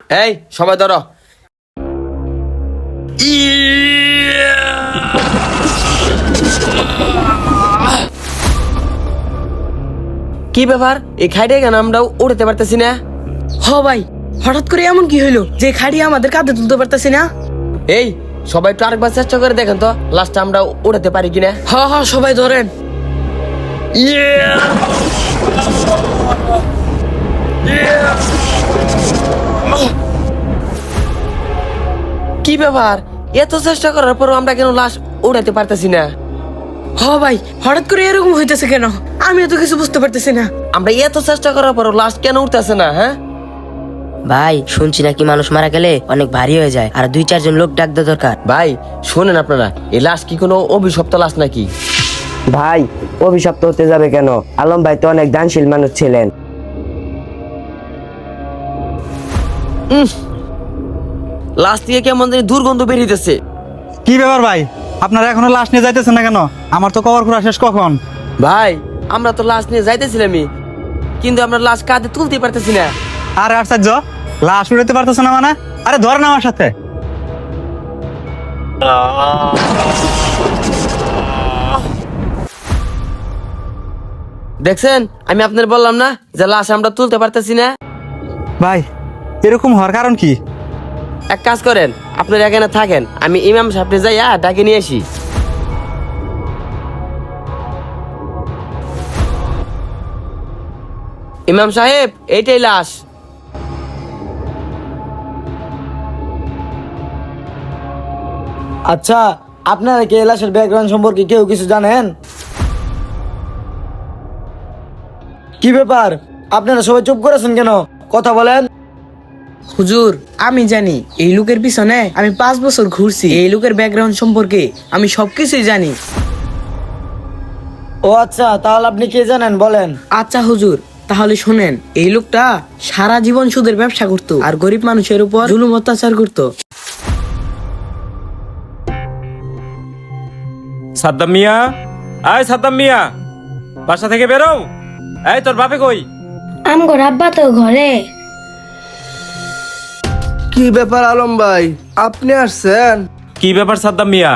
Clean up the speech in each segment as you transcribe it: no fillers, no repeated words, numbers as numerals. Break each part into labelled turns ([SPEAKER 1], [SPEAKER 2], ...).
[SPEAKER 1] এই সবাই ধরো। কি ব্যাপার, এই খাইটে কেন আমরা উড়তে পারতেছি না?
[SPEAKER 2] হ ভাই, হঠাৎ করে এমন কি হইলো যে খাড়ি আমাদের কাঁধে তুলতে পারতেছি না?
[SPEAKER 1] এই সবাই একটু আরেকবার চেষ্টা করে দেখেন তো লাস্টে আমরা উড়তে পারি কিনা।
[SPEAKER 2] হ হ, সবাই ধরেন।
[SPEAKER 1] কি ব্যাপার, এত চেষ্টা করার পর আমরা কেন লাশ উড়াতে পারতেছি না?
[SPEAKER 2] হ ভাই, হঠাৎ করে এরকম হইতেছে কেন? আমি তো কিছু বুঝতে পারতেছি না।
[SPEAKER 1] আমরা এত চেষ্টা করার পর লাশ কেন উঠতেছে না? হ্যাঁ
[SPEAKER 3] ভাই, শুনছি নাকি মানুষ মারা গেলে অনেক ভারী হয়ে যায়, আর 2-4 জন লোক ডাক দেওয়া দরকার।
[SPEAKER 1] ভাই শোনেন, আপনারা এই লাশ কি কোনো অভিশপ্ত লাশ নাকি?
[SPEAKER 4] ভাই, অভিশপ্ত হতে যাবে কেন? আলম ভাই তো অনেক দানশীল মানুষ ছিলেন।
[SPEAKER 1] লাশ থেকে কেমন জানি দুর্গন্ধ বেরিয়েছে।
[SPEAKER 5] কি ব্যাপার ভাই, আপনারা এখনো লাশ নিয়ে যাইতেছেন না কেন? আমার তো কবর খোঁড়া শেষ কখন।
[SPEAKER 1] ভাই আমরা তো লাশ নিয়ে যাইতেছিলামই, কিন্তু আমরা লাশ কাঁধে তুলতে পারতেছি না।
[SPEAKER 5] আরে আশ্চর্য, লাশ উড়াতে পারতেছ না মানে? আরে ধরেন আমার সাথে।
[SPEAKER 1] দেখছেন, আমি আপনার বললাম না যে লাশ আমরা তুলতে পারতেছি না।
[SPEAKER 5] ভাই, এরকম হওয়ার কারণ কি?
[SPEAKER 1] এক কাজ করেন, আপনারা এখানে থাকেন, আমি ইমাম সাহেবকে যাইয়া ডাকে নিয়ে আসি। ইমাম সাহেব, এইটাই লাশ।
[SPEAKER 6] আচ্ছা, আপনারা কি লাশের ব্যাকগ্রাউন্ড সম্পর্কে কেউ কিছু জানেন? কি ব্যাপার, আপনারা সবাই চুপ করেছেন কেন? কথা বলেন।
[SPEAKER 2] হুজুর, আমি জানি এই লোকের পিছনে আমি 5 বছর ঘুরছি। এই লোকের ব্যাকগ্রাউন্ড সম্পর্কে আমি সবকিছুই জানি।
[SPEAKER 6] ও আচ্ছা, তাহলে আপনি কি জানেন বলেন।
[SPEAKER 2] আচ্ছা হুজুর, তাহলে শুনেন, এই লোকটা সারা জীবন সুদের ব্যবসা করতো আর গরিব মানুষের উপর জুলুম অত্যাচার করতো।
[SPEAKER 7] সাদ্দাম মিয়া, আয় সাদ্দাম মিয়া, বাসা থেকে বেরো। এই তোর বাপে কই?
[SPEAKER 8] আমগো আব্বা তো ঘরে।
[SPEAKER 9] কি ব্যাপার আলম ভাই, আপনি আসছেন?
[SPEAKER 7] কি ব্যাপার সাদ্দাম মিয়া,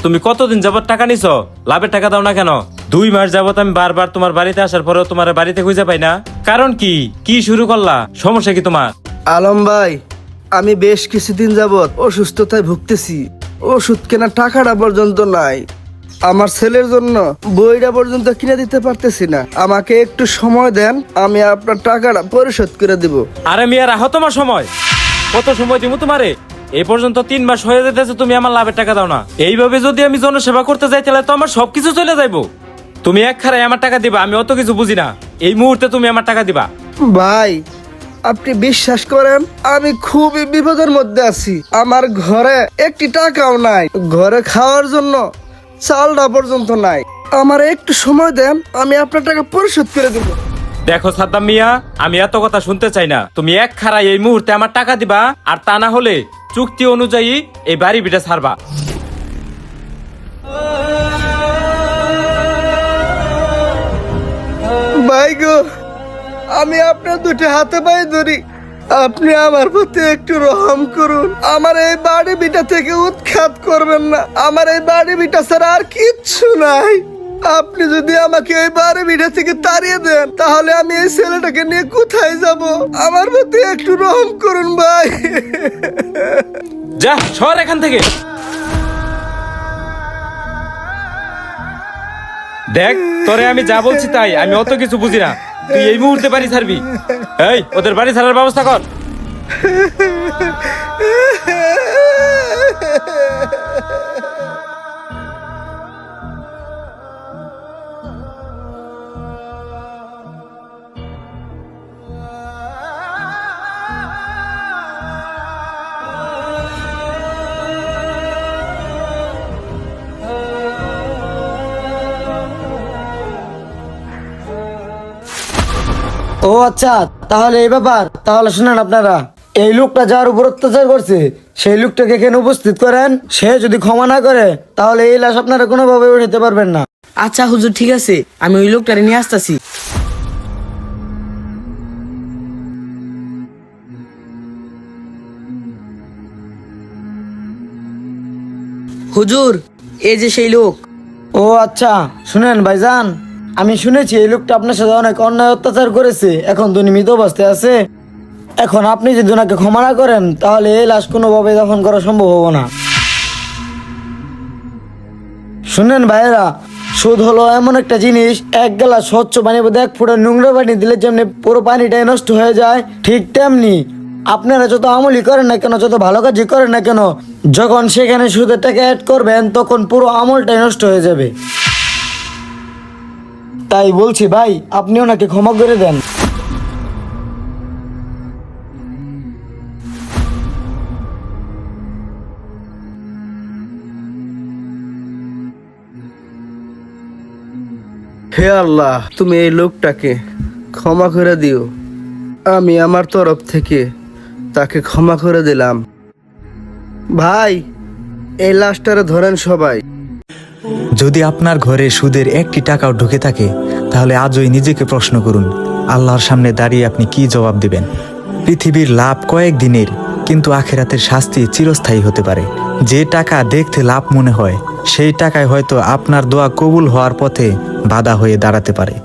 [SPEAKER 7] তুমি কতদিন যাবত টাকা নিছো? লাভের টাকা দাও না কেন? 2 মাস যাবত আমি বারবার তোমার বাড়িতে আসার পরেও তোমার বাড়িতে খুঁজে পাই না। কারণ কি? কি শুরু করলা? সমস্যা কি তোমার?
[SPEAKER 9] আলম ভাই, আমি বেশ কিছুদিন যাবত অসুস্থতায় ভুগতেছি। ওষুধ কেনার টাকাটা পর্যন্ত নাই। আমার ছেলের জন্য বইটা পর্যন্ত কিনে দিতে পারতেছি না। আমাকে একটু সময় দেন, আমি আপনার টাকাটা পরিশোধ করে দিব।
[SPEAKER 7] আরে মিয়া, রাখো তোমার সময়। কত সময় দিব তোমারে? এই পর্যন্ত 3 মাস হয়ে যেতেছে, তুমি আমার লাভের টাকা দাও না। এইভাবে যদি আমি জনসেবা করতে যাই তাহলে তো আমার সবকিছু চলে যাইবো। তুমি এক খারাই আমার টাকা দিবা, আমি অত কিছু বুঝি না। এই মুহূর্তে তুমি আমার টাকা দিবা।
[SPEAKER 9] ভাই, আপনি বিশ্বাস করেন, আমি খুবই বিপদের মধ্যে আছি। আমার ঘরে একটি টাকাও নাই, ঘরে খাওয়ার জন্য চালটা পর্যন্ত নাই। আমার একটু সময় দেন, আমি আপনার টাকা পরিশোধ করে দেব।
[SPEAKER 7] দেখো সাদ্দাম মিয়া, আমি এত কথা শুনতে চাই না। তুমি এক খারাই এই মুহূর্তে আমার টাকা দিবা, আর তা না হলে চুক্তি অনুযায়ী এই বাড়ি বিটা ছাড়বা।
[SPEAKER 9] ভাই গো, আমি আপনার দুটো হাতে পায়ে ধরি, আপনি আমার প্রতি একটু রহম করুন। আমার এই বাড়ি বিটা থেকে উৎখাত করবেন না। আমার এই বাড়ি বিটা ছাড়া আর কিচ্ছু নাই। আপনি যদি আমাকে এই বাড়ি বিটা থেকে তাড়িয়ে দেন, তাহলে আমি এই ছেলেটাকে নিয়ে কোথায় যাব? আমার প্রতি একটু রহম করুন ভাই।
[SPEAKER 7] যা সর এখান থেকে। দেখ, তোরে আমি যা বলছি তাই, আমি অত কিছু বুঝি না। তুই এই মুহূর্তে বাড়ি ছাড়বি। এই, ওদের বাড়ি ছাড়ার ব্যবস্থা কর।
[SPEAKER 6] ও আচ্ছা, তাহলে এই ব্যাপার। তাহলে শুনেন, আপনারা এই লোকটা যার উপর অত্যাচার করছে সেই লোকটাকে এখানে উপস্থিত করেন। সে যদি ক্ষমা না করে তাহলে এই লাশ আপনারা কোনোভাবে উঠাতে পারবেন না।
[SPEAKER 2] আচ্ছা হুজুর, ঠিক আছে, আমি ওই লোকটারে নিয়ে আসতেছি। হুজুর এই যে সেই লোক।
[SPEAKER 6] ও আচ্ছা, শুনেন ভাইজান, আমি শুনেছি এই লোকটা আপনার সাথে অনেক অন্যায় অত্যাচার করেছে, এখন তো মৃত অবস্থায় আছে। এখন আপনি যদি ওনাকে ক্ষমা না করেন তাহলে এই লাশ কোনোভাবে দফন করা সম্ভব হবে না। শুনেন ভাইয়েরা, সুদ হলো এমন একটা জিনিস, এক গ্লাস স্বচ্ছ পানির মধ্যে 1 ফোঁটা নোংরা পানি দিলে যেমনি পুরো পানিটাই নষ্ট হয়ে যায়, ঠিক তেমনি আপনারা যত আমলই করেন না কেন, যত ভালো কাজই করেন না কেন, যখন সেখানে সুদের টাকা অ্যাড করবেন তখন পুরো আমলটাই নষ্ট হয়ে যাবে। তাই বলছি ভাই, আপনি ওনাকে ক্ষমা করে দেন।
[SPEAKER 9] হে আল্লাহ, তুমি এই লোকটাকে ক্ষমা করে দিও। আমি আমার তরফ থেকে তাকে ক্ষমা করে দিলাম। ভাই, এই লাশটারে ধরেন সবাই।
[SPEAKER 5] যদি আপনার ঘরে সুদের 1টি টাকাও ঢুকে থাকে তাহলে আজই নিজেকে প্রশ্ন করুন, আল্লাহর সামনে দাঁড়িয়ে আপনি কি জবাব দিবেন। পৃথিবীর লাভ কয়েকদিনের, কিন্তু আখিরাতের শাস্তি চিরস্থায়ী হতে পারে। যে টাকা দেখতে লাভ মনে হয় সেই টাকায় হয়তো আপনার দোয়া কবুল হওয়ার পথে বাধা হয়ে দাঁড়াতে পারে।